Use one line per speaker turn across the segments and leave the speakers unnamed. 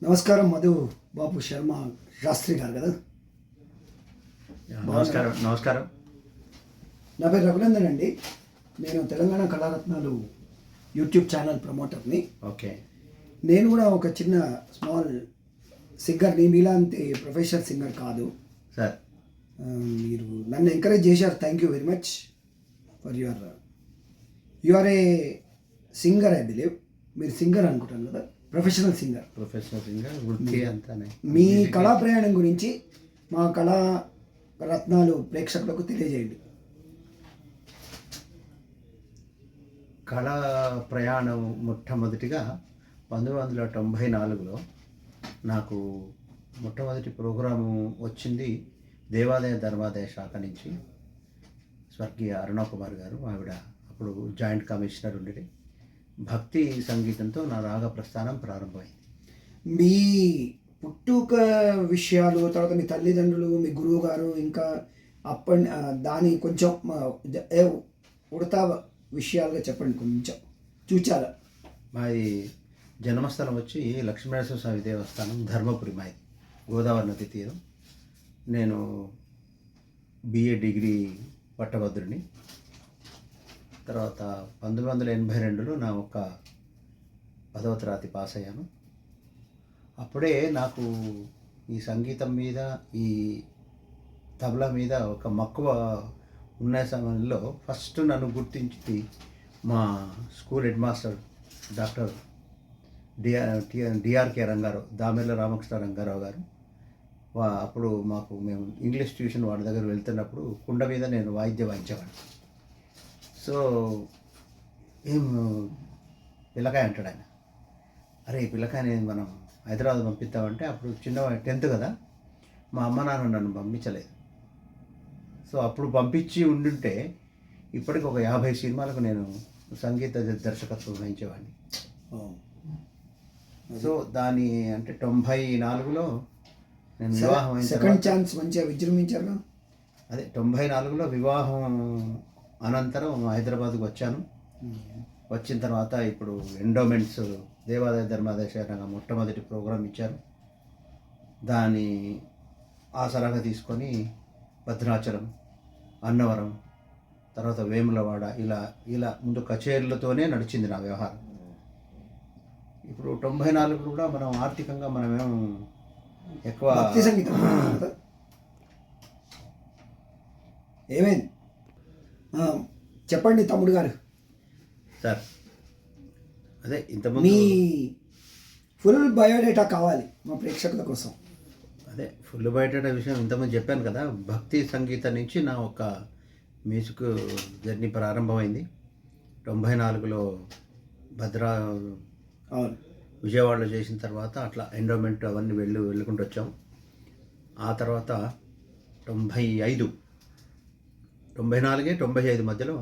నమస్కారం మధు బాబు శర్మ శాస్త్రి గారు కదా.
నమస్కారం. నమస్కారం.
నా పేరు రఘునందన్ అండి. నేను తెలంగాణ కళారత్నాలు యూట్యూబ్ ఛానల్ ప్రమోటర్ని.
ఓకే.
నేను కూడా ఒక చిన్న స్మాల్ సింగర్ని, మీలాంటి ప్రొఫెషనల్ సింగర్ కాదు
సార్.
మీరు నన్ను ఎంకరేజ్ చేశారు. Thank you very much for you are a singer. I believe మీరు సింగర్ అనుకుంటాను కదా, ప్రొఫెషనల్ సింగర్.
వృత్తి అంతానే.
మీ కళా ప్రయాణం గురించి మా కళా రత్నాలు ప్రేక్షకులకు తెలియజేయండి.
కళా ప్రయాణం మొట్టమొదటిగా 1994లో నాకు మొట్టమొదటి ప్రోగ్రాము వచ్చింది దేవాదాయ ధర్మాదాయ శాఖ నుంచి. స్వర్గీయ అరుణకుమార్ గారు, ఆవిడ అప్పుడు జాయింట్ కమిషనర్ ఉండేది. భక్తి సంగీతంతో నా రాగ ప్రస్థానం ప్రారంభమైంది.
మీ పుట్టుక విషయాలు, తర్వాత మీ తల్లిదండ్రులు, మీ గురువు గారు, ఇంకా దాని కొంచెం ఉడతా విషయాలుగా చెప్పండి కొంచెం. చూచాల
మాది జన్మస్థలం వచ్చి లక్ష్మీనరసింహ స్వామి దేవస్థానం, ధర్మపురి. మాది గోదావరి నది తీరం. నేను బిఏ డిగ్రీ పట్టభద్రుని. తర్వాత 1982లో నా ఒక 10వ తరగతి పాస్ అయ్యాను. అప్పుడే నాకు ఈ సంగీతం మీద, ఈ తబలా మీద ఒక మక్కువ ఉన్న సమయంలో ఫస్ట్ నన్ను గుర్తించింది మా school head master doctor DRK Rangarao, Damerla Ramakrishna Rangarao గారు. అప్పుడు మేము ఇంగ్లీష్ ట్యూషన్ వాడి దగ్గర వెళ్తున్నప్పుడు కుండ మీద నేను వాయిద్యం వాయించేవాడిని. సో పిల్లకాయ అంటాడు ఆయన, అరే ఈ పిల్లకాయని మనం హైదరాబాద్ పంపిద్దామంటే, అప్పుడు చిన్న 10th కదా, మా అమ్మ నాన్న నన్ను పంపించలేదు. సో అప్పుడు పంపించి ఉండుంటే ఇప్పటికి ఒక 50 సినిమాలకు నేను సంగీత దర్శకత్వం వహించేవాడిని. సో దాని అంటే 94లో నేను వివాహం అయిన
సెకండ్ ఛాన్స్ మంచిగా విజృంభించారు.
అదే 94లో వివాహం అనంతరం హైదరాబాద్కు వచ్చాను. వచ్చిన తర్వాత ఇప్పుడు ఎండోమెంట్స్ దేవాదాయ ధర్మాదాయ శాఖ మొట్టమొదటి ప్రోగ్రాం ఇచ్చారు. దాన్ని ఆసరాగా తీసుకొని భద్రాచలం, అన్నవరం, తర్వాత వేములవాడ, ఇలా ముందు కచేరీలతోనే నడిచింది నా వ్యవహారం. ఇప్పుడు 94 కూడా మనం ఆర్థికంగా మనమేం ఎక్కువ
సంగీతం ఏమైంది చెప్పండి తమ్ముడు గారు.
సార్ అదే ఇంతకుముందు
మీ ఫుల్ బయోడేటా కావాలి మా ప్రేక్షకుల కోసం.
అదే ఫుల్ బయోడేటా విషయం ఇంతకుముందు చెప్పాను కదా. భక్తి సంగీతం నుంచి నా ఒక మ్యూజిక్ జర్నీ ప్రారంభమైంది. 94లో విజయవాడలో చేసిన తర్వాత అట్లా ఎండోమెంట్ అవన్నీ వెళ్ళుకుంటూ వచ్చాం. ఆ తర్వాత 94, 95 మధ్యలో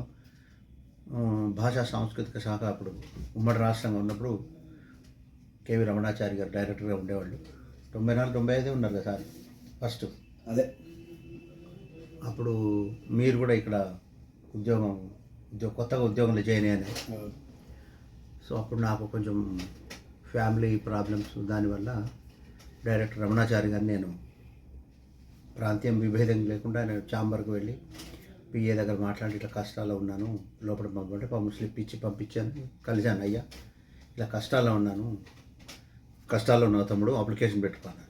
భాషా సాంస్కృతిక శాఖ అప్పుడు ఉమ్మడి రాష్ట్రంగా ఉన్నప్పుడు కేవి రమణాచారి గారు డైరెక్టర్గా ఉండేవాళ్ళు. 94, 95 ఉన్నారు కదా సార్ ఫస్ట్.
అదే
అప్పుడు మీరు కూడా ఇక్కడ కొత్తగా ఉద్యోగంలో జాయిన్ అయ్యాను. సో అప్పుడు నాకు కొంచెం ఫ్యామిలీ ప్రాబ్లమ్స్, దానివల్ల డైరెక్టర్ రమణాచారి గారిని నేను ప్రాంతీయం విభేదం లేకుండా నేను ఛాంబర్కి వెళ్ళి పిఏ దగ్గర మాట్లాడి ఇట్లా కష్టాల్లో ఉన్నాను, లోపల పంపంటే స్లిప్ ఇచ్చి పంపించాను. కలిశాను, అయ్యా ఇలా కష్టాల్లో ఉన్నాను తమ్ముడు, అప్లికేషన్ పెట్టుకున్నాను.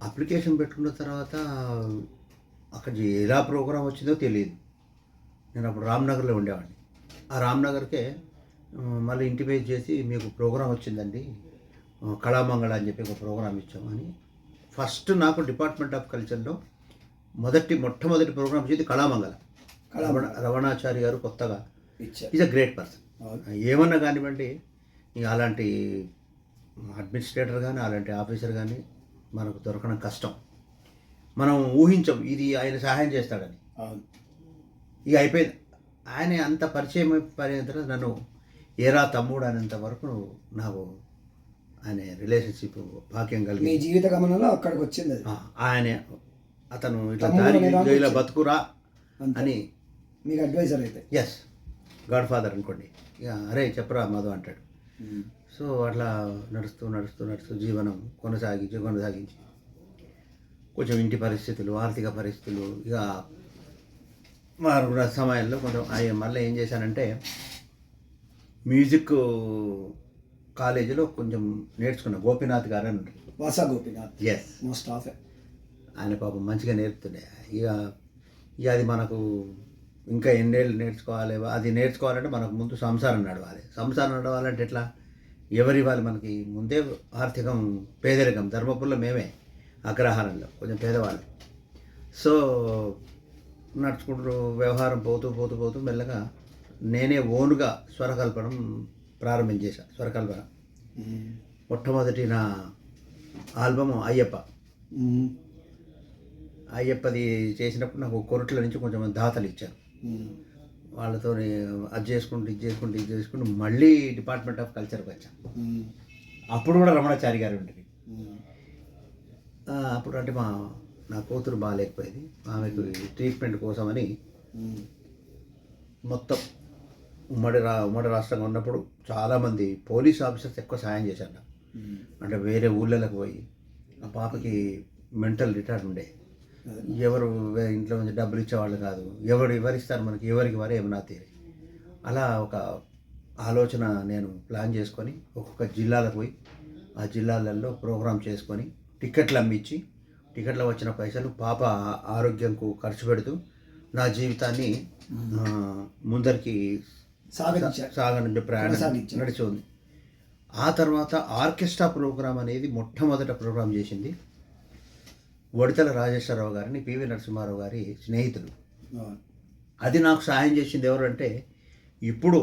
అప్లికేషన్ పెట్టుకున్న తర్వాత అక్కడ ఎలా ప్రోగ్రాం వచ్చిందో తెలియదు. నేను అప్పుడు రామ్నగర్లో ఉండేవాడిని. ఆ రామ్నగర్కే మళ్ళీ ఇంటిమేట్ చేసి, మీకు ప్రోగ్రాం వచ్చిందండి, కళామంగళ అని చెప్పి ఒక ప్రోగ్రాం ఇచ్చామని. ఫస్ట్ నాకు డిపార్ట్మెంట్ ఆఫ్ కల్చర్లో మొట్టమొదటి ప్రోగ్రామ్ వచ్చేది కళామంగళ. రమణాచారి గారు కొత్తగా ఈజ్ అ గ్రేట్ పర్సన్. ఏమన్నా కానివ్వండి, ఇక అలాంటి అడ్మినిస్ట్రేటర్ కానీ అలాంటి ఆఫీసర్ కానీ మనకు దొరకడం కష్టం. మనం ఊహించం ఇది ఆయన సహాయం చేస్తాడని. ఇక అయిపోయింది. ఆయన అంత పరిచయం అయిపోయిన తర్వాత నన్ను ఏరా తమ్ముడు అనేంత వరకు నాకు ఆయన రిలేషన్షిప్ భాగ్యం కలిగి
మీ జీవిత గమనంలో అక్కడికి వచ్చింది.
ఆయన అతను ఇట్లా ఇలా బతుకురా అని
మీకు అడ్వైజర్ అయితే.
ఎస్, గాడ్ ఫాదర్ అనుకోండి. ఇక అరే చెప్పరా మధు అంటాడు. సో అట్లా నడుస్తూ నడుస్తూ నడుస్తూ జీవనం కొనసాగించి కొంచెం ఇంటి పరిస్థితులు, ఆర్థిక పరిస్థితులు ఇక మారుకున్న సమయంలో కొంచెం మళ్ళీ ఏం చేశానంటే మ్యూజిక్ కాలేజీలో కొంచెం నేర్చుకున్నా. గోపీనాథ్ గారు అని ఉంటారు.
వాసా గోపీనాథ్.
ఎస్.
మోస్ట్ ఆఫ్
ఆయన పాపం మంచిగా నేర్పుతుండే. ఇక అది మనకు ఇంకా ఎన్నేళ్ళు నేర్చుకోవాలి. అది నేర్చుకోవాలంటే మనకు ముందు సంసారం నడవాలి. సంసారం నడవాలంటే ఎట్లా? ఎవరి వాళ్ళు మనకి ముందే ఆర్థికం పేదరికం. ధర్మపురంలో మేమే అగ్రహారంలో కొంచెం పేదవాళ్ళు. సో నడుచుకుంటూ వ్యవహారం పోతూ మెల్లగా నేనే ఓన్గా స్వరకల్పనం ప్రారంభించేశాను. స్వరకల్పన మొట్టమొదటి నా ఆల్బమ్ అయ్యప్పది చేసినప్పుడు నాకు కొరట్ల నుంచి కొంచెం దాతలు ఇచ్చారు. వాళ్ళతో అది చేసుకుంటూ మళ్ళీ డిపార్ట్మెంట్ ఆఫ్ కల్చర్కి వచ్చాను. అప్పుడు కూడా రమణాచారి గారు ఉండేది. అప్పుడు అంటే నా కూతురు బాగాలేకపోయేది. ఆమెకు ట్రీట్మెంట్ కోసమని మొత్తం ఉమ్మడి రాష్ట్రంగా ఉన్నప్పుడు చాలామంది పోలీస్ ఆఫీసర్స్ ఎక్కువ సాయం చేశారు నాకు. అంటే వేరే ఊళ్ళకి పోయి ఆ పాపకి మెంటల్ రిటార్డ్ ఉండే. ఎవరు ఇంట్లో నుంచి డబ్బులు ఇచ్చేవాళ్ళు కాదు. ఎవరిస్తారు మనకి, ఎవరికి వారు ఏమన్నా తీరే. అలా ఒక ఆలోచన నేను ప్లాన్ చేసుకొని ఒక్కొక్క జిల్లాలకు పోయి ఆ జిల్లాలలో ప్రోగ్రాం చేసుకొని టికెట్లు అమ్మించి టికెట్లో వచ్చిన పైసలు పాప ఆరోగ్యంకు ఖర్చు పెడుతూ నా జీవితాన్ని ముందరికి సాగనంటే ప్రయాణం నడిచింది. ఆ తర్వాత ఆర్కెస్ట్రా ప్రోగ్రాం అనేది మొట్టమొదట ప్రోగ్రాం చేసింది వడితల రాజేశ్వరరావు గారిని, పివి నరసింహారావు గారి స్నేహితులు. అది నాకు సహాయం చేసింది ఎవరంటే ఇప్పుడు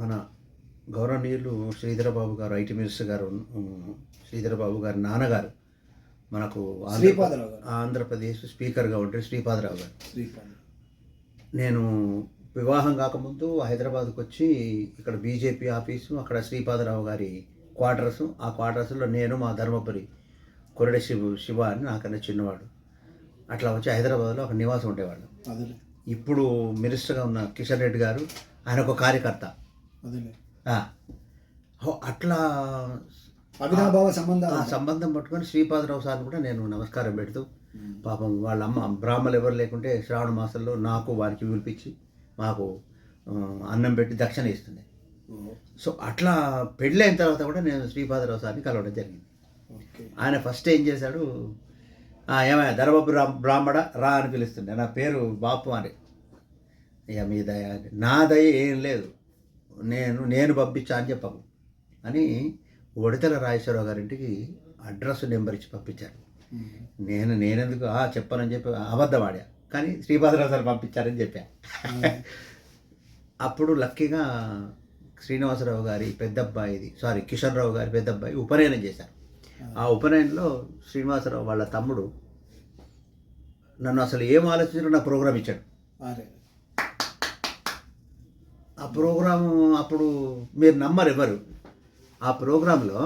మన గౌరవనీయులు శ్రీధరబాబు గారు, ఐటీ మినిస్టర్ గారు, శ్రీధరబాబు గారి నాన్నగారు, మనకు ఆంధ్రప్రదేశ్ స్పీకర్గా ఉంటే శ్రీపాదరావు గారు. నేను వివాహం కాకముందు హైదరాబాద్కి వచ్చి ఇక్కడ బీజేపీ ఆఫీసు, అక్కడ శ్రీపాదరావు గారి క్వార్టర్సు, ఆ క్వార్టర్స్లో నేను మా ధర్మపురి కొరడే శివ అని నాకన్నా చిన్నవాడు అట్లా వచ్చి హైదరాబాద్లో ఒక నివాసం ఉండేవాడు. ఇప్పుడు మినిస్టర్గా ఉన్న కిషన్ రెడ్డి గారు ఆయన ఒక కార్యకర్త. అట్లా సంబంధం పట్టుకొని శ్రీపాదరావు సార్ని కూడా నేను నమస్కారం పెడుతూ, పాపం వాళ్ళ అమ్మ బ్రాహ్మలు ఎవరు లేకుంటే శ్రావణ మాసంలో నాకు వారికి పిలిపించి మాకు అన్నం పెట్టి దక్షిణ ఇస్తుండే. సో అట్లా పెళ్ళైన తర్వాత కూడా నేను శ్రీపాదరావు సార్ని కలవడం జరిగింది. ఆయన ఫస్ట్ ఏం చేశాడు, ఏమయ్య ధర్మపు బ్రాహ్మణ రా అని పిలుస్తుండే. నా పేరు బాపు అని. ఇక మీ దయ, నా దయ ఏం లేదు, నేను పంపించా అని చెప్పకు అని వడితల రాజేశ్వరరావు గారింటికి అడ్రస్ నెంబర్ ఇచ్చి పంపించారు. నేనెందుకు చెప్పనని చెప్పి అబద్ధం ఆడా, కానీ శ్రీపాదరావు సార్ పంపించారని చెప్పా. అప్పుడు లక్కీగా శ్రీనివాసరావు గారి కిషన్ రావు గారి పెద్ద అబ్బాయి ఉపనయనం చేశారు. ఆ ఉపనయనంలో శ్రీనివాసరావు వాళ్ళ తమ్ముడు నన్ను అసలు ఏం ఆలోచించారో నా ప్రోగ్రాం ఇచ్చాడు. ఆ ప్రోగ్రాము అప్పుడు మీరు నమ్మరు ఎవరు, ఆ ప్రోగ్రాంలో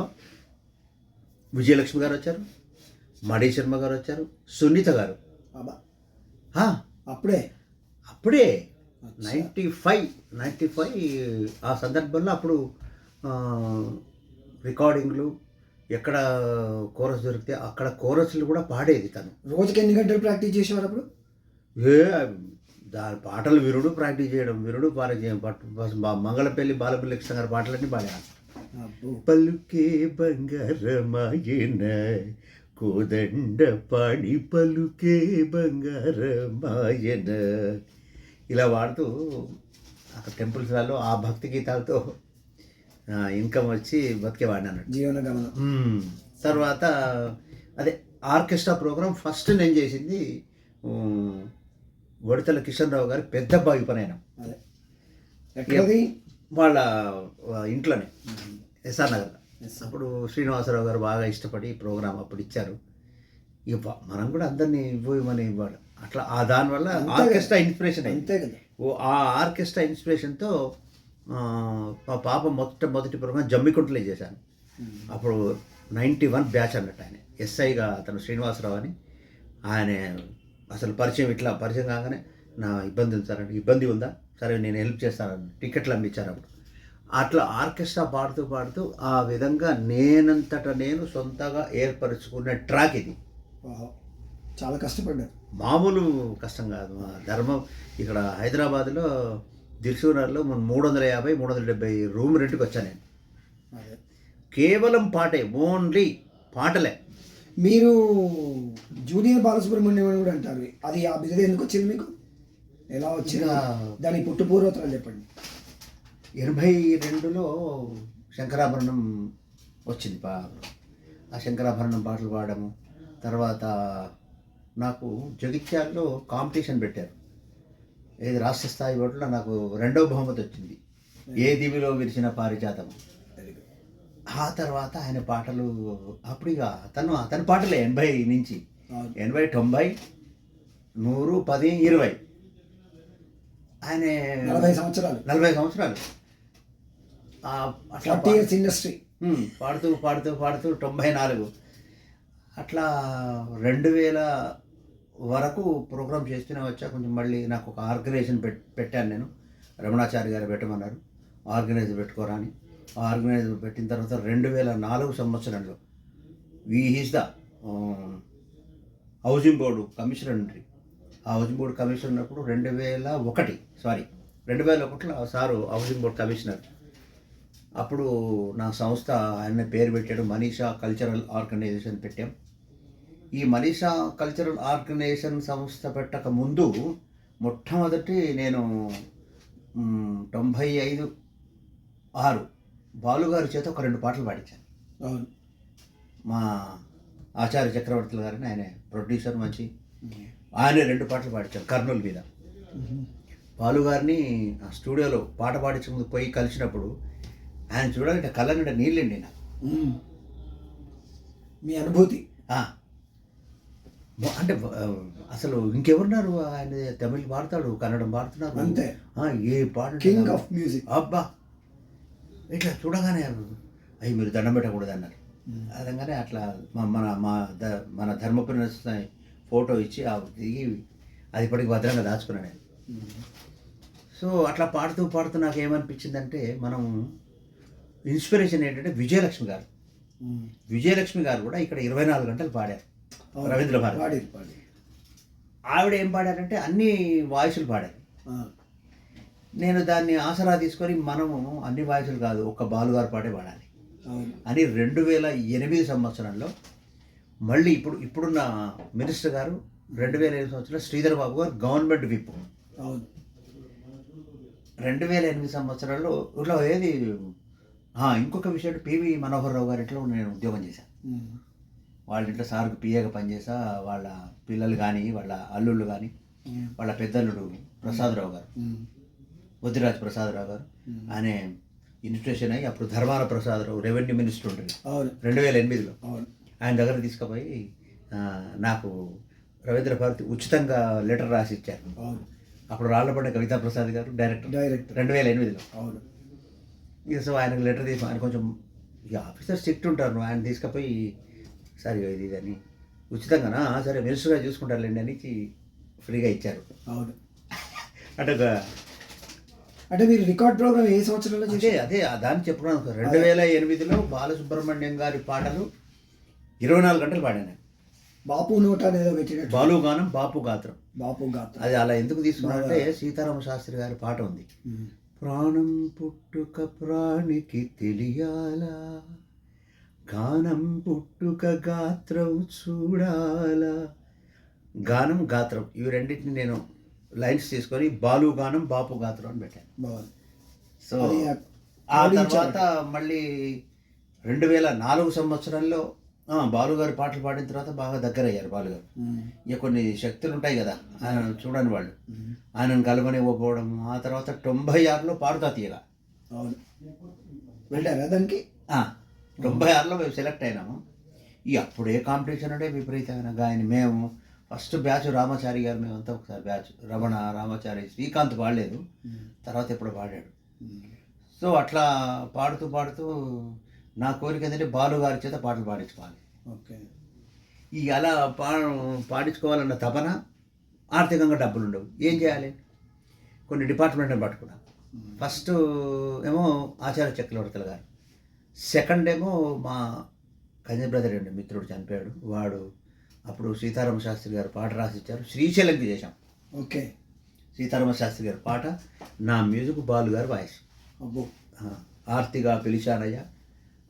విజయలక్ష్మి గారు వచ్చారు, మడి శర్మ గారు వచ్చారు, సునీత గారు. అప్పుడే 95 ఆ సందర్భంలో అప్పుడు రికార్డింగ్లు ఎక్కడ కోరస్ దొరికితే అక్కడ కోరస్లు కూడా పాడేది. తను
రోజుకి ఎన్ని గంటలు ప్రాక్టీస్ చేసేవారు అప్పుడు?
దాని పాటలు ప్రాక్టీస్ చేయడం, మంగళపల్లి బాలపల్లి కృష్ణ గారి పాటలన్నీ పాడాను. పలుకే బంగారమాయన కోదండ పాడి పలుకే బంగారమాయన ఇలా వాడుతూ అక్కడ టెంపుల్స్లలో ఆ భక్తి గీతాలతో ఇన్కమ్ వచ్చి బతికేవాడిని అన్నట్టు,
జీవనగమనం.
తర్వాత అదే ఆర్కెస్ట్రా ప్రోగ్రామ్ ఫస్ట్ నేను చేసింది వడితల కిషన్ రావు గారి పెద్ద అబ్బాయి ఉపనయనం. వాళ్ళ ఇంట్లోనే ఎస్ఆర్ నగర్లో. అప్పుడు శ్రీనివాసరావు గారు బాగా ఇష్టపడి ప్రోగ్రామ్ అప్పుడు ఇచ్చారు. ఇక మనం కూడా అందరినీ ఇవ్వాలి అట్లా. దానివల్ల ఆర్కెస్ట్రా ఇన్స్పిరేషన్ అయింది. ఆ ఆర్కెస్ట్రా ఇన్స్పిరేషన్తో మా పాప మొదటి ప్రోగ్రాం జమ్మికుంటలే చేశాను. అప్పుడు 91 బ్యాచ్ అన్నట్టు. ఆయన ఎస్ఐగా అతను శ్రీనివాసరావు అని. ఆయన అసలు పరిచయం కాగానే నా ఇబ్బంది ఉంది సార్ అంటే, ఇబ్బంది ఉందా, సరే నేను హెల్ప్ చేస్తానని టికెట్లు అమ్మించారు. అప్పుడు అట్లా ఆర్కెస్ట్రా పాడుతూ పాడుతూ ఆ విధంగా నేనంతట నేను సొంతగా ఏర్పరచుకున్న ట్రాక్ ఇది.
వావ్! చాలా కష్టపడ్డారు.
మామూలు కష్టం కాదు. మా ధర్మం ఇక్కడ హైదరాబాద్‌లో దిల్‌సుఖ్‌నగర్‌లో 350, 370 రూమ్ రెంట్‌కి వచ్చాను నేను.
అదే.
కేవలం పాటే. ఓన్లీ పాటలే.
మీరు జూనియర్ బాలసుబ్రహ్మణ్యం అని కూడా అంటారు. అది ఆ బిరుదు ఎందుకు వచ్చింది మీకు? ఎలా వచ్చింది? దాని పుట్టు పూర్వోత్తరాలు చెప్పండి.
82లో శంకరాభరణం వచ్చింది. ఆ శంకరాభరణం పాటలు పాడము. తర్వాత నాకు జగిత్యాలలో కాంపిటీషన్ పెట్టారు. ఏది రాష్ట్ర స్థాయి పోటీలో నాకు 2వ బహుమతి వచ్చింది. ఏ దివిలో విరిసిన పారిజాతం.
Very good.
ఆ తర్వాత ఆయన పాటలు అప్పుడు ఇక అతని పాటలే 80 నుంచి
అవును.
80, 90, 100, 10, 20 ఆయన
40 సంవత్సరాలు.
40 సంవత్సరాలు అట్లా
40 ఇయర్స్ ఇండస్ట్రీ.
పాడుతూ పాడుతూ పాడుతూ 94 అట్లా 2000 వరకు ప్రోగ్రామ్ చేస్తూనే వచ్చా. కొంచెం మళ్ళీ నాకు ఒక ఆర్గనైజేషన్ పెట్టాను నేను. రమణాచారి గారు పెట్టమన్నారు. ఆర్గనైజర్ పెట్టుకోరా అని. ఆర్గనైజర్ పెట్టిన తర్వాత 2004 సంవత్సరంలో is the housing board commissioner అండి. ఆ హౌసింగ్ బోర్డు కమిషనర్ ఉన్నప్పుడు 2001లో సారు హౌసింగ్ బోర్డు కమిషనర్. అప్పుడు నా సంస్థ ఆయన పేరు పెట్టాడు, మనీషా కల్చరల్ ఆర్గనైజేషన్ పెట్టాం. ఈ మనీషా కల్చరల్ ఆర్గనైజేషన్ సంస్థ పెట్టక ముందు మొట్టమొదటి నేను 95, 6 బాలుగారి చేత ఒక 2 పాటలు పాడించాను.
అవును.
మా ఆచార్య చక్రవర్తులు గారిని, ఆయన ప్రొడ్యూసర్ మంచి, ఆయన 2 పాటలు పాడించాను కర్నూలు మీద. బాలుగారిని ఆ స్టూడియోలో పాట పాడించే ముందు పోయి కలిసినప్పుడు ఆయన చూడాలంటే కళ్ళ నిండా నీళ్ళండి నాకు.
మీ అనుభూతి
అంటే అసలు ఇంకెవరున్నారు? ఆయన తమిళ్ పాడతాడు, కన్నడం పాడుతున్నారు
అంతే.
ఏ పాట
కింగ్ ఆఫ్ మ్యూజిక్.
అబ్బా ఇట్లా చూడగానే అవి మీరు దండం పెట్టకూడదు అన్నారు. అదనగానే అట్లా మన ధర్మపురి ఫోటో ఇచ్చి దిగి అది ఇప్పటికి భద్రంగా దాచుకున్నాను నేను. సో అట్లా పాడుతూ పాడుతూ నాకు ఏమనిపించిందంటే, మనం ఇన్స్పిరేషన్ ఏంటంటే విజయలక్ష్మి గారు. విజయలక్ష్మి గారు కూడా ఇక్కడ 24 గంటలు పాడారు రవీంద్ర భారతి. ఆవిడ ఏం పాడారంటే అన్ని వాయిస్లు పాడారు. నేను దాన్ని ఆసరా తీసుకొని మనము అన్ని వాయిస్లు కాదు, ఒక్క బాలుగారు పాటే పాడాలి అని 2008 సంవత్సరంలో మళ్ళీ ఇప్పుడున్న మినిస్టర్ గారు 2008 సంవత్సరంలో శ్రీధర్ బాబు గారు గవర్నమెంట్ విప్. 2008 సంవత్సరంలో ఇట్లా ఏది ఇంకొక విషయం, పివి మనోహర్ రావు గారి ఇంట్లో నేను ఉద్యోగం చేశాను. వాళ్ళ ఇంట్లో సార్కు పిఏగా పనిచేసా. వాళ్ళ పిల్లలు కానీ, వాళ్ళ అల్లుళ్ళు కానీ, వాళ్ళ పెద్దల్లుడు ప్రసాదరావు గారు, బుద్ధిరాజ్ ప్రసాదరావు గారు, ఆయన ఇన్స్టిట్యూషన్ అయ్యి అప్పుడు ధర్మాన ప్రసాదరావు రెవెన్యూ మినిస్టర్ ఉంటుంది 2008లో. ఆయన దగ్గర తీసుకుపోయి నాకు రవీంద్ర భారతి ఉచితంగా లెటర్ రాసి ఇచ్చారు. అప్పుడు రాళ్లపడ్డ కవితా ప్రసాద్ గారు డైరెక్టర్ 2008లో. సో ఆయనకు లెటర్ తీసి, ఆయన కొంచెం ఇక ఆఫీసర్ స్ట్రిక్ట్ ఉంటారు, ఆయన తీసుకుపోయి సరే ఇది అని ఉచితంగానా, సరే మినిస్టర్గా చూసుకుంటారులేండి అని ఫ్రీగా ఇచ్చారు.
అవును.
అంటే
మీరు రికార్డ్ ప్రోగ్రామ్ ఏ సంవత్సరంలో?
అదే దాన్ని చెప్పుకున్నాను. 2008లో బాలసుబ్రహ్మణ్యం గారి పాటలు 24 గంటలు పాడాను.
బాపు నోట అనేది పెట్టినట్టు
బాలు గానం బాపు గాత్రం. అది అలా ఎందుకు తీసుకున్నారంటే, సీతారామ శాస్త్రి గారి పాట ఉంది, ప్రాణం పుట్టుక ప్రాణికి తెలియాలా, గానం పుట్టుక గాత్రం చూడాలా. గానం గాత్రం ఇవి రెండింటిని నేను లైన్స్ తీసుకొని బాలు గానం బాపు గాత్రం అని పెట్టాను. సో ఆ తర్వాత మళ్ళీ 2004 సంవత్సరంలో బాలుగారు పాటలు పాడిన తర్వాత బాగా దగ్గర అయ్యారు బాలుగారు. ఇక కొన్ని శక్తులు ఉంటాయి కదా ఆయన చూడని వాళ్ళు, ఆయనను కలవనివ్వకపోవడం. ఆ తర్వాత 96లో పాడుతా తీయగా
వెళ్ళారా దానికి?
96లో మేము సెలెక్ట్ అయినాము. అప్పుడే కాంపిటీషన్ అంటే విపరీతమైన గాయని. మేము ఫస్ట్ బ్యాచ్ రామాచారి గారు, మేమంతా ఒకసారి బ్యాచ్, రమణ, రామాచారి, శ్రీకాంత్ పాడలేదు, తర్వాత ఎప్పుడో పాడాడు. సో అట్లా పాడుతూ పాడుతూ నా కోరిక ఏంటంటే బాలుగారి చేత పాటలు పాడించుకోవాలి.
ఓకే.
అలా పాడించుకోవాలన్న తపన. ఆర్థికంగా డబ్బులు ఉండవు, ఏం చేయాలి? కొన్ని డిపార్ట్మెంట్ని పట్టుకున్నా. ఫస్ట్ ఏమో ఆచార్య చక్రవర్తులు గారు, సెకండ్ ఏమో మా కజిన్ బ్రదర్ అండి, మిత్రుడు చనిపోయాడు వాడు. అప్పుడు సీతారామ శాస్త్రి గారు పాట రాసిచ్చారు, శ్రీశైలంకి చేశాం.
ఓకే.
సీతారామ శాస్త్రి గారి పాట, నా మ్యూజిక్ బాలు గారు వాయిస్.
అబ్బో.
ఆర్తిగా పిలిచానయ్య,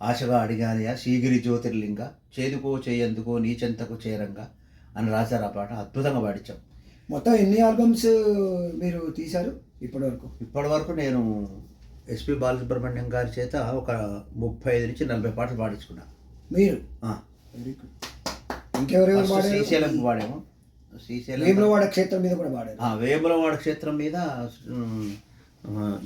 ఆశగా అడిగానయ్య, శ్రీగిరి జ్యోతిర్లింగ, చేదుకో చేయందుకో నీచెంతకు చేరంగా అని రాశారు. ఆ పాట అద్భుతంగా పాడించాం.
మొత్తం ఎన్ని ఆల్బమ్స్ మీరు తీశారు ఇప్పటివరకు?
ఇప్పటివరకు నేను ఎస్పి బాలసుబ్రహ్మణ్యం గారి చేత ఒక 35 నుంచి 40 పాటలు పాడించుకున్నా.
మీరు? Very good. ఇంకెవరెవరు పాడారు?
శ్రీశైలం పాడాము. శ్రీశైలం,
వేములవాడ క్షేత్రం మీద కూడా పాడారు.
వేములవాడ క్షేత్రం మీద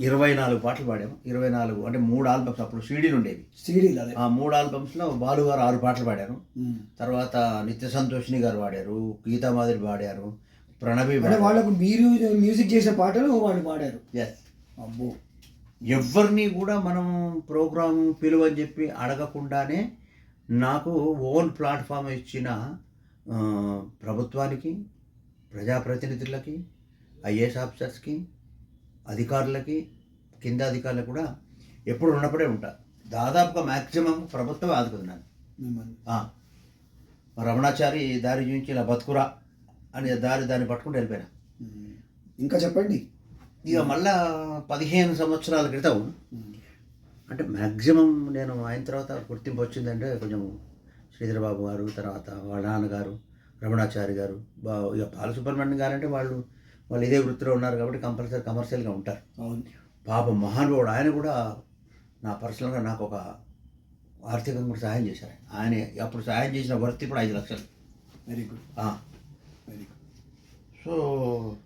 24 పాటలు పాడాము. 24 అంటే 3 ఆల్బమ్స్, అప్పుడు సీడీలు ఉండేవి.
సీడీలు అదే.
3 ఆల్బమ్స్లో బాలు గారు 6 పాటలు పాడారు. తర్వాత నిత్య సంతోషిని గారు పాడారు, గీతామాధురి పాడారు, ప్రణవి
అంటే వాళ్ళకు మీరు మ్యూజిక్ చేసిన పాటలు వాళ్ళు పాడారు.
ఎస్.
అబ్బో.
ఎవరిని కూడా మనం ప్రోగ్రామ్ పిలువని చెప్పి అడగకుండానే నాకు ఓన్ ప్లాట్ఫామ్ ఇచ్చిన ప్రభుత్వానికి, ప్రజాప్రతినిధులకి, ఐఏఎస్ ఆఫీసర్స్కి, అధికారులకి, కింద అధికారులకు కూడా ఎప్పుడు రుణపడే ఉంటా. దాదాపుగా మ్యాక్సిమం ప్రభుత్వం ఆదుకున్నాను. రమణాచారి దారి చూపించి ఇలా బతుకురా అని దాన్ని పట్టుకుంటూ వెళ్ళిపోయినా.
ఇంకా చెప్పండి.
ఇక మళ్ళా 15 సంవత్సరాల క్రితం అంటే మ్యాక్సిమం నేను ఆయన తర్వాత గుర్తింపు వచ్చిందంటే కొంచెం శ్రీధర్ బాబు గారు, తర్వాత వాళ్ళ నాన్నగారు రమణాచారి గారు, ఇక బాలసుబ్రహ్మణ్యం గారు అంటే వాళ్ళు ఇదే వృత్తిలో ఉన్నారు కాబట్టి కంపల్సరీ కమర్షియల్గా ఉంటారు. పాపం మహానుభావుడు, ఆయన కూడా నా పర్సనల్గా నాకు ఒక ఆర్థికంగా కూడా సహాయం చేశారు. ఆయన అప్పుడు సహాయం చేసిన వర్త్ ఇప్పుడు 5 లక్షలు.
Very good. Very good.
So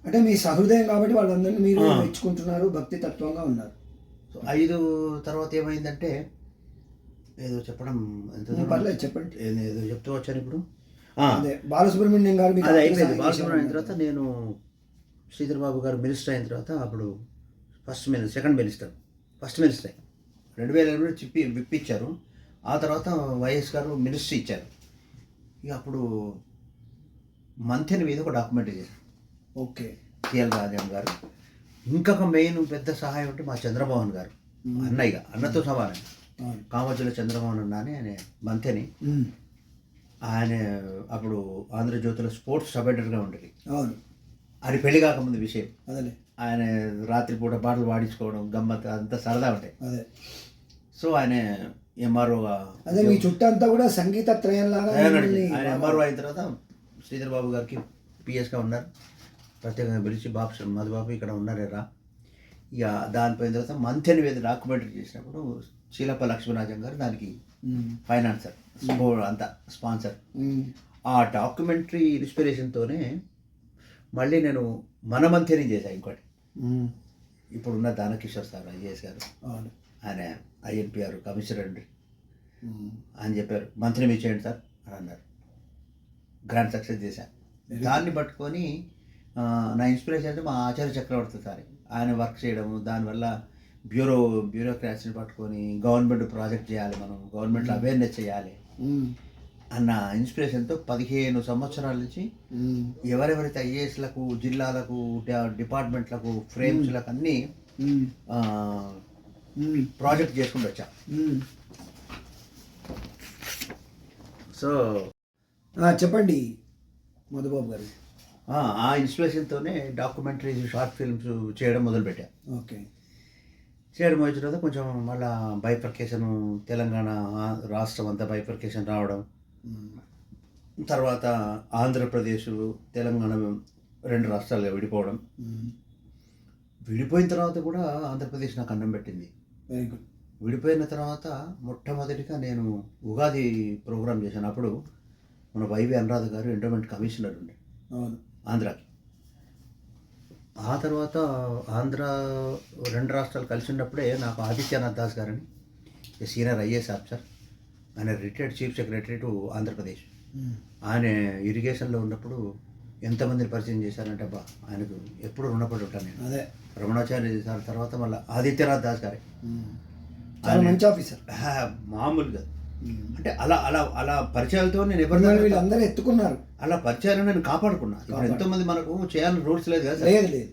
అంటే మీ సహృదయం కాబట్టి వాళ్ళందరినీ మీరు మెచ్చుకుంటున్నారు, భక్తి తత్వంగా ఉన్నారు.
సో 5 తర్వాత ఏమైందంటే ఏదో చెప్పడం
పర్లేదు చెప్పండి.
ఏదో చెప్తూ వచ్చాను ఇప్పుడు.
అదే బాలసుబ్రహ్మణ్యం గారు
అది అయిపోయింది. బాలసుబ్రహ్మణ్యం అయిన తర్వాత నేను శ్రీధర్ బాబు గారు మినిస్టర్ అయిన తర్వాత అప్పుడు ఫస్ట్ మినిస్టర్ 2008 విప్పించారు. ఆ తర్వాత వైఎస్ గారు మినిస్ట్రీ ఇచ్చారు. ఇక అప్పుడు మంథెన్ మీద ఒక డాక్యుమెంటరీ చేశారు.
ఓకే.
సిఎల్ రాజం గారు. ఇంకొక మెయిన్ పెద్ద సహాయం అంటే మా చంద్రమోహన్ గారు, అన్నతో సమానం, కామర్జుల చంద్రమోహన్ అన్న అని ఆయన మంథెని. ఆయన అప్పుడు ఆంధ్రజ్యోతిలో స్పోర్ట్స్ సబ్ ఎడిటర్గా ఉండేది.
అవును.
అది పెళ్లి కాకముందు విషయం.
అదే.
ఆయన రాత్రిపూట పాటలు పాడించుకోవడం గమ్మత్ అంతా సరదా ఉంటాయి.
అదే.
సో ఆయన ఎంఆర్ఓ,
అదే మీ చుట్టంతా కూడా సంగీత త్రయంలాగా.
ఆయన ఎంఆర్ఓ అయిన తర్వాత శ్రీధర్ బాబు గారికి పిఎస్గా ఉన్నారు. ప్రత్యేకంగా పిలిచి మధుబాబు ఇక్కడ ఉన్నారేరా. ఇక దానిపోయిన తర్వాత మంథెన్ మీద డాక్యుమెంటరీ చేసినప్పుడు చీలప్ప లక్ష్మీరాజం గారు దానికి ఫైనాన్సర్, అంతా స్పాన్సర్. ఆ డాక్యుమెంటరీ ఇన్స్పిరేషన్తోనే మళ్ళీ నేను మన మంథెని చేశాను. ఇంకోటి ఇప్పుడున్న దానకిషోర్ సార్ ఐఏఎస్ గారు, ఆయన ఐఎన్పిఆర్ కమిషనర్ అండి, అని చెప్పారు మంత్రి మీరు చేయండి సార్ అని అన్నారు. గ్రాండ్ సక్సెస్ చేశాను. దాన్ని పట్టుకొని నా ఇన్స్పిరేషన్ అంటే మా ఆచార్య చక్రవర్తి సార్, ఆయన వర్క్ చేయడము, దానివల్ల బ్యూరోక్రాట్స్ని పట్టుకొని గవర్నమెంట్ ప్రాజెక్ట్ చేయాలి, మనం గవర్నమెంట్లో అవేర్నెస్ చేయాలి అన్న ఇన్స్పిరేషన్తో 15 సంవత్సరాల నుంచి ఎవరెవరైతే ఐఏఎస్లకు, జిల్లాలకు, డిపార్ట్మెంట్లకు, ఫ్రేమ్స్లకు అన్నీ ప్రాజెక్ట్ చేసుకుంటూ వచ్చా. సో
చెప్పండి మధుబాబు గారు.
ఆ ఇన్స్పిరేషన్తోనే డాక్యుమెంటరీస్, షార్ట్ ఫిల్మ్స్ చేయడం మొదలుపెట్టాను.
ఓకే.
చేయడం వచ్చిన తర్వాత కొంచెం మళ్ళా బైఫర్కేషన్, తెలంగాణ రాష్ట్రం అంతా బైఫర్కేషన్ రావడం, తర్వాత ఆంధ్రప్రదేశ్, తెలంగాణ 2 రాష్ట్రాలుగా విడిపోవడం. విడిపోయిన తర్వాత కూడా ఆంధ్రప్రదేశ్ నాకు అన్నం పెట్టింది.
Very good.
విడిపోయిన తర్వాత మొట్టమొదటిగా నేను ఉగాది ప్రోగ్రాం చేశాను. అప్పుడు మన వైవి అనురాధ గారు ఎండోమెంట్ కమిషనర్ ఉండే ఆంధ్రాకి. ఆ తర్వాత ఆంధ్ర 2 రాష్ట్రాలు కలిసి ఉన్నప్పుడే నాకు ఆదిత్యనాథ్ దాస్ గారని సీనియర్ ఐఏఎస్ ఆఫీసర్, ఆయన retired chief secretary to Andhra Pradesh. ఆయన ఇరిగేషన్లో ఉన్నప్పుడు ఎంతమందిని పరిచయం చేశారంటే బా ఆయనకు ఎప్పుడు రుణపడి ఉంటాను నేను.
అదే
రమణాచార్య సార్ తర్వాత మళ్ళీ ఆదిత్యనాథ్ దాస్ గారే,
చాలా మంచి ఆఫీసర్.
మామూలుగా అంటే అలా అలా అలా పరిచయాలతో నేను
వీళ్ళందరూ ఎత్తుకున్నారు.
అలా పరిచయాలను నేను కాపాడుకున్నా. ఇప్పుడు ఎంతోమంది మనకు చేయాలని రూల్స్ లేదు కదా.
లేదు లేదు.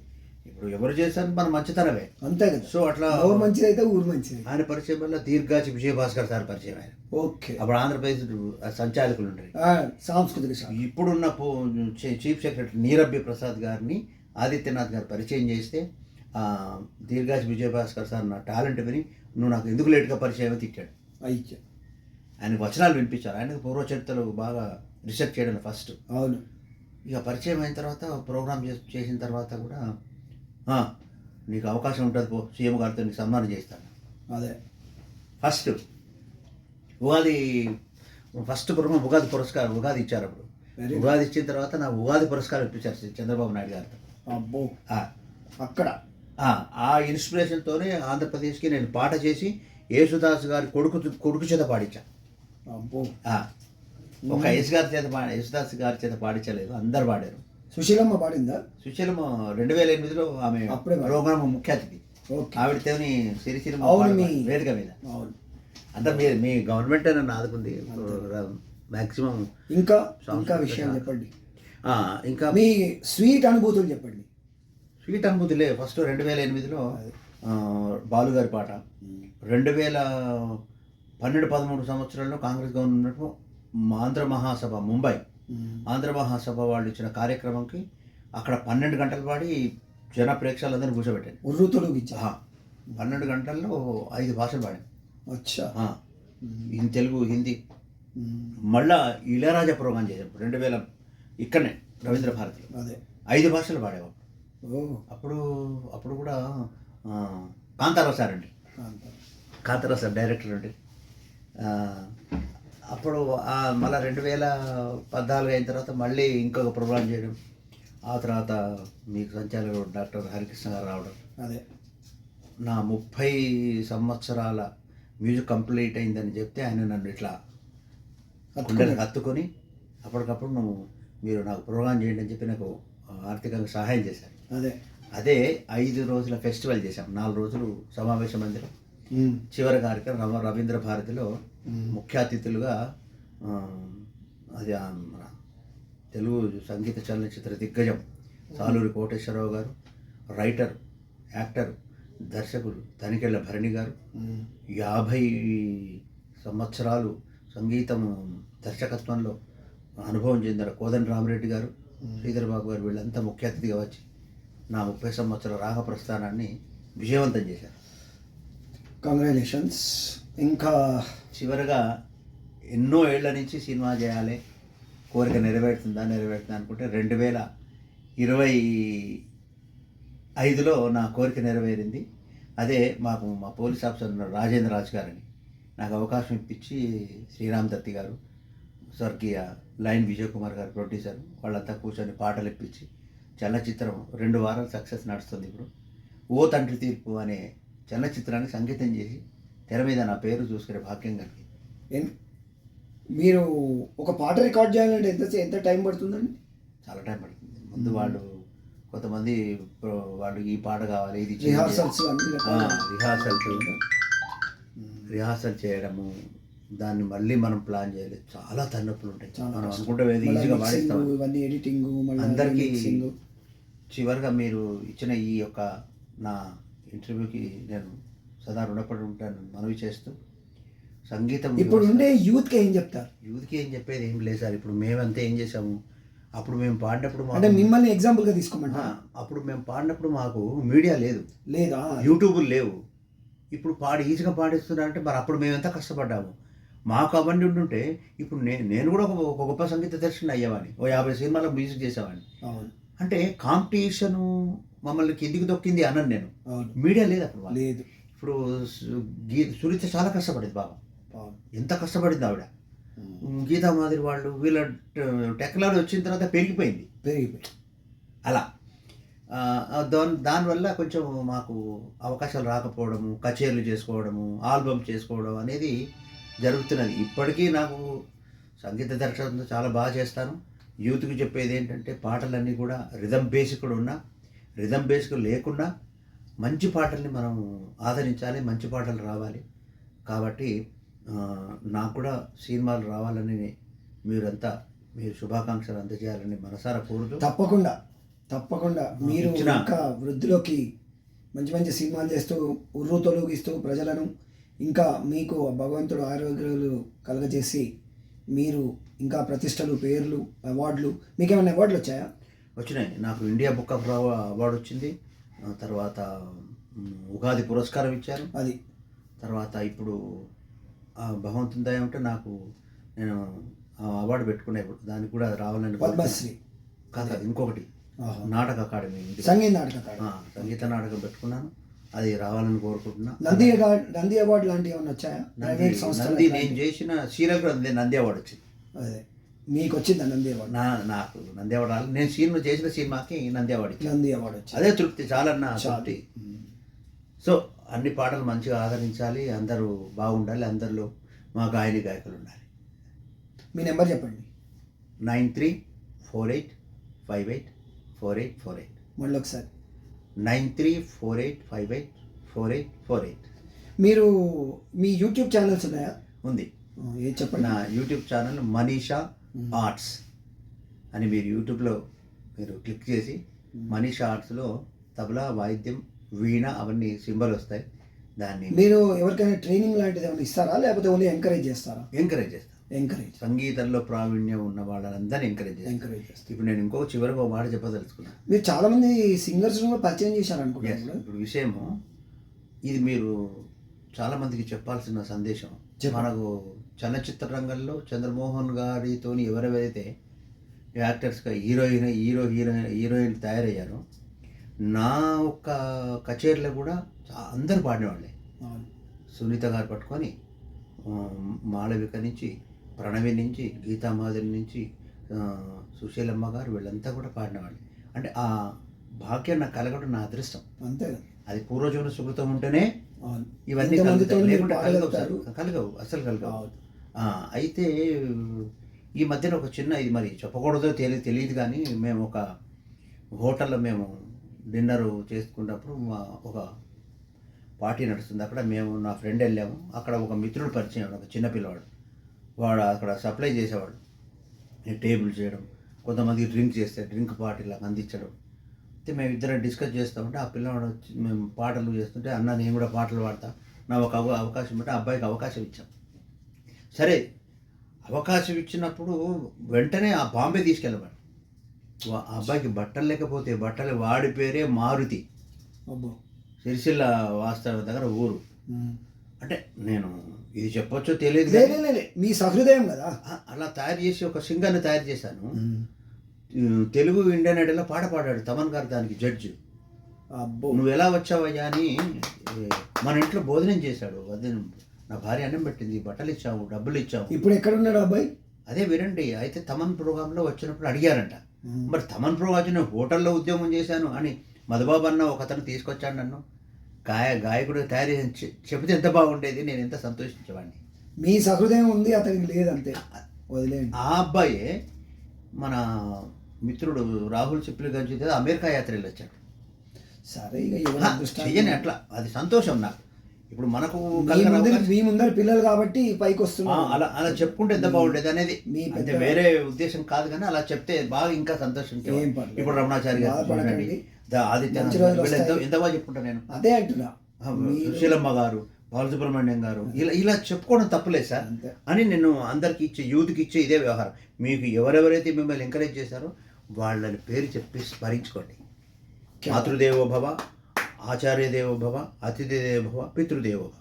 ఇప్పుడు ఎవరు చేశారు మన మంచితనమే.
అంతే కదా.
సో అట్లా
ఊరు మంచిది అయితే ఊరు మంచిది.
ఆయన పరిచయం వల్ల దీర్ఘాచి విజయభాస్కర్ సార్ పరిచయం ఆయన.
ఓకే.
అప్పుడు ఆంధ్రప్రదేశ్ సంచాలకులు ఉండేవి.
సాంస్కృతిక శాఖ.
ఇప్పుడున్న చీఫ్ సెక్రటరీ నీరబ్బి ప్రసాద్ గారిని ఆదిత్యనాథ్ గారు పరిచయం చేస్తే దీర్ఘాచి విజయభాస్కర్ సార్ నా టాలెంట్ విని నువ్వు నాకు ఎందుకు లేట్గా పరిచయం తిట్టాడు.
అయ్యా.
ఆయన వచనాలు వినిపించారు. ఆయనకు పూర్వచరిత్రలు బాగా రీసెర్చ్ చేయడం ఫస్ట్.
అవును.
ఇక పరిచయం అయిన తర్వాత ప్రోగ్రామ్ చేసిన తర్వాత కూడా నీకు అవకాశం ఉంటుంది పో, సీఎం గారితో నీకు సన్మానం చేస్తాను.
అదే
ఫస్ట్ ఉగాది పురస్కారం ఉగాది ఇచ్చారు. అప్పుడు ఉగాది ఇచ్చిన తర్వాత నాకు ఉగాది పురస్కారం ఇప్పించారు చంద్రబాబు నాయుడు గారితో.
అబ్బో. అక్కడ
ఆ ఇన్స్పిరేషన్తోనే ఆంధ్రప్రదేశ్కి నేను పాట చేసి యేసుదాస్ గారి కొడుకు చేత పాడించాను.
అబ్బో.
ఒక యేసుదాస్ గారి చేత పాడించలేదు, అందరు పాడారు.
సుశీలమ్మ పాడిందా?
సుశీలమ్మ 2008లో ఆమె ప్రోగ్రామ్ ముఖ్య అతిథి. ఆవిడతోని సిరిసిరి వేదిక మీద.
అవును.
అంతా మీ గవర్నమెంట్ నన్ను ఆదుకుంది మ్యాక్సిమం.
ఇంకా విషయం చెప్పండి.
ఇంకా
మీ స్వీట్ అనుభూతులు చెప్పండి.
స్వీట్ అనుభూతులే. ఫస్ట్ 2008లో బాలుగారి పాట. 2012-13 సంవత్సరాల్లో కాంగ్రెస్ గవర్నమెంట్ ఆంధ్ర మహాసభ ముంబై ఆంధ్ర మహాసభ వాళ్ళు ఇచ్చిన కార్యక్రమంకి అక్కడ 12 గంటలు పాడి జన ప్రేక్షకులందరినీ కూర్చోబెట్టాను.
ఉర్రుతులు
12 గంటల్లో 5 భాషలు పాడాను. తెలుగు, హిందీ. మళ్ళా ఇళయరాజా ప్రోగ్రాం చేశాను 2000 ఇక్కడనే రవీంద్ర భారతిలో. 5 భాషలు పాడేవాడు. అప్పుడు కూడా కాంతారావు సార్ అండి, కాంతారావు సార్ డైరెక్టర్ అండి. అప్పుడు మళ్ళీ 2014 అయిన తర్వాత మళ్ళీ ఇంకొక ప్రోగ్రాం చేయడం. ఆ తర్వాత మీకు సంచాలకుడు డాక్టర్ హరికృష్ణ గారు రావడం. నా 30 సంవత్సరాల మ్యూజిక్ కంప్లీట్ అయిందని చెప్తే ఆయన నన్ను ఇట్లా గుండెలకు హత్తుకొని అప్పటికప్పుడు మీరు నాకు ప్రోగ్రాం చేయండి అని చెప్పి నాకు ఆర్థికంగా సహాయం చేశారు. అదే 5 రోజుల ఫెస్టివల్ చేశాం. 4 రోజులు సమావేశ మందిరం. చివరి కార్యక్రమం రవీంద్ర భారతిలో ముఖ్య అతిథులుగా అది మన తెలుగు సంగీత చలనచిత్ర దిగ్గజం సాలూరి కోటేశ్వరరావు గారు, రైటర్, యాక్టర్, దర్శకుడు తనికెళ్ళ భరణి గారు, 50 సంవత్సరాలు సంగీతం దర్శకత్వంలో అనుభవం చెందిన కోదండ రామరెడ్డి గారు, శ్రీధర్ బాబు గారు, వీళ్ళంతా ముఖ్య అతిథిగా వచ్చి నా 30 సంవత్సరాల రాగ ప్రస్థానాన్ని విజయవంతం చేశారు.
కంగ్రాచులేషన్స్. ఇంకా చివరగా
ఎన్నో ఏళ్ల నుంచి సినిమా చేయాలి, కోరిక నెరవేరుతుందా అనుకుంటే 2025లో నా కోరిక నెరవేరింది. అదే మా పోలీస్ ఆఫీసర్ రాజేంద్ర రాజ్ గారని నాకు అవకాశం ఇప్పించి శ్రీరామ్ దత్తి గారు, స్వర్గీయ లైన్ విజయ్ కుమార్ గారు ప్రొడ్యూసర్, వాళ్ళంతా కూర్చొని పాటలు ఇప్పించి చలనచిత్రం 2 వారాలు సక్సెస్ నడుస్తుంది. ఇప్పుడు ఓ తండ్రి తీర్పు అనే చలనచిత్రాన్ని సంగీతం చేసి తెర మీద నా పేరు చూసుకునే భాగ్యం కలిగింది.
మీరు ఒక పాట రికార్డ్ చేయాలంటే ఎంత టైం పడుతుందండి?
చాలా టైం పడుతుంది. ముందు కొంతమంది వాళ్ళు ఈ పాట కావాలి, ఇది రిహార్సల్ చేయడము, దాన్ని మళ్ళీ మనం ప్లాన్ చేయాలి. చాలా తలనొప్పులు ఉంటాయి. మనం అనుకుంటే ఈజీగా పాడిస్తాం.
ఎడిటింగ్
అందరికీ చివరిగా మీరు ఇచ్చిన ఈ యొక్క నా ఇంటర్వ్యూకి నేను సదా రుణపడి ఉంటాను మనవి చేస్తూ, సంగీతం
ఇప్పుడు ఉండే యూత్కి ఏం చెప్తారు?
యూత్కి ఏం చెప్పేది ఏం లేదు సార్. ఇప్పుడు మేమంతా ఏం చేసాము, అప్పుడు మేము పాడినప్పుడు
అంటే మిమ్మల్ని ఎగ్జాంపుల్గా తీసుకోమంటా.
అప్పుడు మేము పాడినప్పుడు మాకు మీడియా లేదా, యూట్యూబ్ లేవు. ఇప్పుడు ఈజీగా పాడిస్తున్నారంటే మరి అప్పుడు మేము ఎంత కష్టపడ్డాము. మాకు అవన్నీ ఉంటుంటే ఇప్పుడు నేను కూడా ఒక గొప్ప సంగీత దర్శకుని అయ్యేవాడిని. 50 సినిమాలకు మ్యూజిక్ చేసేవాడిని. అంటే కాంపిటీషను మమ్మల్ని కిందికి దొక్కింది అన్నాను నేను. మీడియా లేదు అప్పుడు
లేదు.
ఇప్పుడు సునీత చాలా కష్టపడింది బాబా, ఎంత కష్టపడింది ఆవిడ. గీతా మాదిరి వాళ్ళు వీళ్ళ టెక్నాలజీ వచ్చిన తర్వాత పెరిగిపోయింది. అలా దానివల్ల కొంచెం మాకు అవకాశాలు రాకపోవడము, కచేరీలు చేసుకోవడము, ఆల్బమ్ చేసుకోవడం అనేది జరుగుతున్నది. ఇప్పటికీ నాకు సంగీత దర్శకత్వం చాలా బాగా చేస్తాను. యూత్కి చెప్పేది ఏంటంటే పాటలన్నీ కూడా రిథమ్ బేసిక్ లేకుండా మంచి పాటల్ని మనం ఆదరించాలి, మంచి పాటలు రావాలి. కాబట్టి నాకు కూడా సినిమాలు రావాలని మీరంతా మీరు శుభాకాంక్షలు అందజేయాలని మనసారా కోరుతూ,
తప్పకుండా తప్పకుండా మీరు
ఇచ్చిన-
ఇంకా వృద్ధిలోకి మంచి మంచి సినిమాలు చేస్తూ ఉర్రు తొలగిస్తూ ప్రజలను ఇంకా మీకు భగవంతుడు ఆరోగ్యాలు కలగజేసి మీరు ఇంకా ప్రతిష్టలు పేర్లు అవార్డులు మీకు ఏమైనా అవార్డులు వచ్చాయా?
వచ్చినాయి. నాకు ఇండియా బుక్ ఆఫ్ అవార్డు వచ్చింది. తర్వాత ఉగాది పురస్కారం ఇచ్చారు.
అది
తర్వాత ఇప్పుడు భగవంతుని దయ ఉంటే నాకు నేను అవార్డు పెట్టుకునేప్పుడు దానికి కూడా రావాలని
పద్మశ్రీ
కాదు, ఇంకొకటి
ఆహా.
నాటక అకాడమీ
సంగీత నాటక అకాడమీ.
సంగీత నాటకం పెట్టుకున్నాను. అది రావాలని కోరుకుంటున్నా.
నంది అవార్డు లాంటివి ఏమైనా వచ్చాయా? ప్రైవేట్ సంస్థలు
నంది నేను చేసిన సీరియల్ కూడా నంది అవార్డు వచ్చింది.
అదే మీకు వచ్చిందా నంది అవార్డు?
నాకు నంది అవార్డు రాలేదు. నేను చేసిన సినిమాకి నంది అవార్డు ఇచ్చాను.
నంది అవార్డు వచ్చింది.
అదే తృప్తి, చాలా నా తృప్తి.
ఉమ్.
సో అన్ని పాటలు మంచిగా ఆదరించాలి, అందరూ బాగుండాలి, అందరిలో మా గాయని గాయకులు ఉండాలి.
మీ నెంబర్ చెప్పండి.
9348584848.
మళ్ళీ ఒకసారి
9348584848.
మీరు మీ యూట్యూబ్ ఛానల్స్ ఉన్నాయా?
ఉంది.
ఏది చెప్పండి.
నా యూట్యూబ్ ఛానల్ మనీషా ఆర్ట్స్ అని మీరు యూట్యూబ్లో మీరు క్లిక్ చేసి మనీషా ఆర్ట్స్లో తబలా, వాయిద్యం, వీణ అవన్నీ సింబల్ వస్తాయి. దాన్ని
మీరు ఎవరికైనా ట్రైనింగ్ లాంటిది ఏమైనా ఇస్తారా లేకపోతే ఓన్లీ ఎంకరేజ్ చేస్తారా?
ఎంకరేజ్ చేస్తాను.
ఎంకరేజ్
సంగీతంలో ప్రావీణ్యం ఉన్న వాళ్ళందరినీ ఎంకరేజ్ చేస్తాను.
ఎంకరేజ్ చేస్తారు.
ఇప్పుడు నేను ఇంకో చివరికి ఒక మాట చెప్పదలుచుకున్నాను.
మీరు చాలా మంది సింగర్స్ కూడా పరిచయం చేశారు అనుకుంటున్నాను.
ఇప్పుడు విషయము ఇది మీరు చాలామందికి చెప్పాల్సిన సందేశం. మనకు చలనచిత్ర రంగంలో చంద్రమోహన్ గారితో ఎవరెవరైతే యాక్టర్స్గా హీరోయిన్ తయారయ్యారో నా ఒక్క కచేరీలో కూడా అందరూ పాడినవాళ్ళే. సునీత గారు పట్టుకొని మాళవిక నుంచి, ప్రణవి నుంచి, గీతామాధురి నుంచి, సుశీలమ్మ గారు వీళ్ళంతా కూడా పాడినవాళ్ళే. అంటే ఆ భాగ్యం నాకు కలగడం నా అదృష్టం.
అంతే.
అది పూర్వజీవన సుకృతం ఉంటేనే ఇవన్నీ
ఇంతమందితో
లేకుంటే
పాడగలుగుతారు.
కలగవు, అసలు కలగవు. అయితే ఈ మధ్యన ఒక చిన్న, ఇది మరి చెప్పకూడదో తెలియదు కానీ, మేము ఒక హోటల్లో మేము డిన్నర్ చేసుకున్నప్పుడు ఒక పార్టీ నడుస్తుంది. అక్కడ మేము నా ఫ్రెండ్ వెళ్ళాము. అక్కడ ఒక మిత్రుడు పరిచయం, ఒక చిన్న పిల్లవాడు. వాడు అక్కడ సప్లై చేసేవాడు, టేబుల్ చేయడం, కొంతమందికి డ్రింక్ చేస్తే డ్రింక్ పార్టీలా అందించడం. అయితే మేము ఇద్దరం డిస్కస్ చేస్తామంటే ఆ పిల్లవాడు వచ్చి మేము పాటలు చేస్తుంటే, అన్న నేను కూడా పాటలు పాడతా, నా ఒక అవకాశం అంటే అబ్బాయికి అవకాశం ఇచ్చాం. సరే అవకాశం ఇచ్చినప్పుడు వెంటనే ఆ బాంబే తీసుకెళ్ళమని. ఆ అబ్బాయికి బట్టలు లేకపోతే బట్టలు, వాడి పేరే మారుతి, సిరిసిల్ల వాస్తవ దగ్గర ఊరు. అంటే నేను ఇది చెప్పొచ్చో తెలియదు,
మీ సహృదయం కదా.
అలా తయారు చేసి ఒక సింగర్ని తయారు చేశాను. తెలుగు ఇండియన్ ఐడల్లో పాట పాడాడు తమన్ గారు, దానికి జడ్జి. నువ్వు ఎలా వచ్చావయ్యా అని మన ఇంట్లో భోజనం చేశాడు. అదే నా భార్య అన్నం పెట్టింది, బట్టలు ఇచ్చాము, డబ్బులు ఇచ్చాము.
ఇప్పుడు ఎక్కడ ఉన్నాడు అబ్బాయి?
అదే వినండి. అయితే తమన్ ప్రోగ్రాంలో వచ్చినప్పుడు అడిగారంట, మరి తమన్ ప్రోగ్రాం నేను హోటల్లో ఉద్యోగం చేశాను అని మధుబాబు అన్న ఒక అతను తీసుకొచ్చాడు నన్ను. గాయకుడు తయారు చేసి చెబితే ఎంత బాగుండేది, నేను ఎంత సంతోషించేవాడిని.
మీ సహృదయం ఉంది, అతనికి లేదంతే, వదిలేండి.
ఆ అబ్బాయే మన మిత్రుడు రాహుల్ చిప్లి గంజి అమెరికా యాత్రలు వచ్చాడు.
సరే ఇక
చెయ్యని అట్లా, అది సంతోషం నాకు. ఇప్పుడు మనకు
మీ ముందర పిల్లలు కాబట్టి పైకి వస్తున్నారు.
అలా చెప్పుకుంటే ఎంత బాగుండేది అనేది అంటే వేరే ఉద్దేశం కాదు, కానీ అలా చెప్తే బాగా ఇంకా సంతోషించే. ఇప్పుడు రమణాచారి గారు, ఆదిత్య ఎంత బాగా చెప్పుకుంటా నేను.
అదే అంటున్నా.
సుశీలమ్మ గారు, బాలసుబ్రహ్మణ్యం గారు, ఇలా చెప్పుకోవడం తప్పులేదు సార్ అని నేను అందరికి ఇచ్చే, యూత్కి ఇచ్చే ఇదే వ్యవహారం. మీకు ఎవరెవరైతే మిమ్మల్ని ఎంకరేజ్ చేశారో వాళ్ళని పేరు చెప్పి స్మరించుకోండి. మాతృదేవో భవ, ఆచార్య దేవో భవ, అతిథి దేవో భవ, పితృదేవో భవ.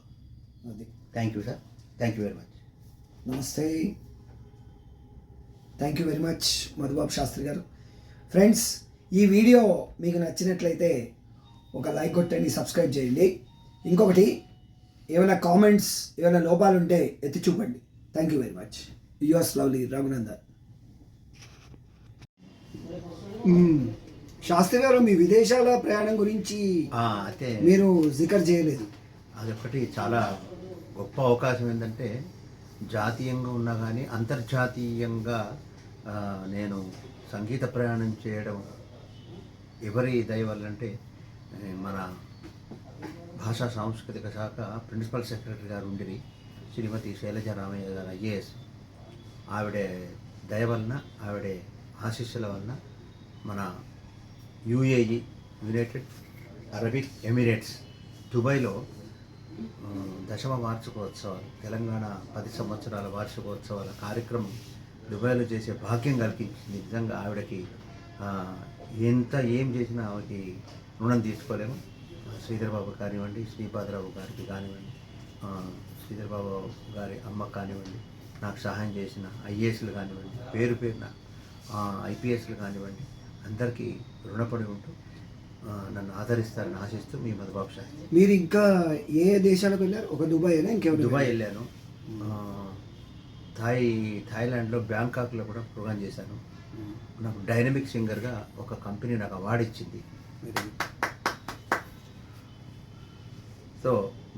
Thank you sir, thank you very much.
నమస్తే, thank you very much Madhubabu Shastri garu. Friends, ఈ వీడియో మీకు నచ్చినట్లయితే ఒక లైక్ కొట్టండి, సబ్స్క్రైబ్ చేయండి. ఇంకొకటి, ఏమైనా కామెంట్స్, ఏమైనా లోపాలు ఉంటే ఎత్తి చూపండి. Thank you very much. Yours lovely Raghunandan. Shastri గారు, మీ విదేశాల ప్రయాణం గురించి
అయితే
మీరు జికర్ చేయలేదు.
అదొకటి చాలా గొప్ప అవకాశం. ఏంటంటే జాతీయంగా ఉన్నా కానీ అంతర్జాతీయంగా నేను సంగీత ప్రయాణం చేయడం ఎవరి దయ వల్ల అంటే, మన భాషా సాంస్కృతిక శాఖ ప్రిన్సిపల్ సెక్రటరీ గారు ఉండిరి, శ్రీమతి శైలజ రామయ్య గారు IAS. ఆవిడ దయ వలన, ఆవిడ ఆశీస్సుల వలన మన యుఏఈ, యునైటెడ్ అరబిక్ ఎమిరేట్స్, దుబాయ్లో దశమ వార్షికోత్సవాలు, తెలంగాణ 10 సంవత్సరాల వార్షికోత్సవాల కార్యక్రమం దుబాయ్లో చేసే భాగ్యం కలిగించింది. నిజంగా ఆవిడకి ఏం చేసినా ఆవిడకి రుణం తీర్చుకోలేము. శ్రీధర్ బాబు కానివ్వండి, శ్రీపాదరావు గారికి కానివ్వండి, శ్రీధర్ బాబు గారి అమ్మ కానివ్వండి, నాకు సహాయం చేసిన ఐఏఎస్లు కానివ్వండి, పేరున ఐపీఎస్లు కానివ్వండి, అందరికీ రుణపడి ఉంటూ నన్ను ఆదరిస్తారని ఆశిస్తూ మీ మధుబాబు శాస్త్రి.
మీరు ఇంకా ఏ దేశాలకు వెళ్ళారు? ఒక దుబాయ్ అయినా ఇంకెవరు?
దుబాయ్ వెళ్ళాను, థాయిలాండ్లో బ్యాంకాక్లో కూడా ప్రోగ్రామ్ చేశాను. నాకు డైనమిక్ సింగర్గా ఒక కంపెనీ నాకు అవార్డు ఇచ్చింది. సో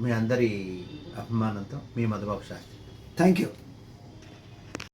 మీ అందరి అభిమానంతో మీ మధుబాబు శాస్త్రి.
Thank you.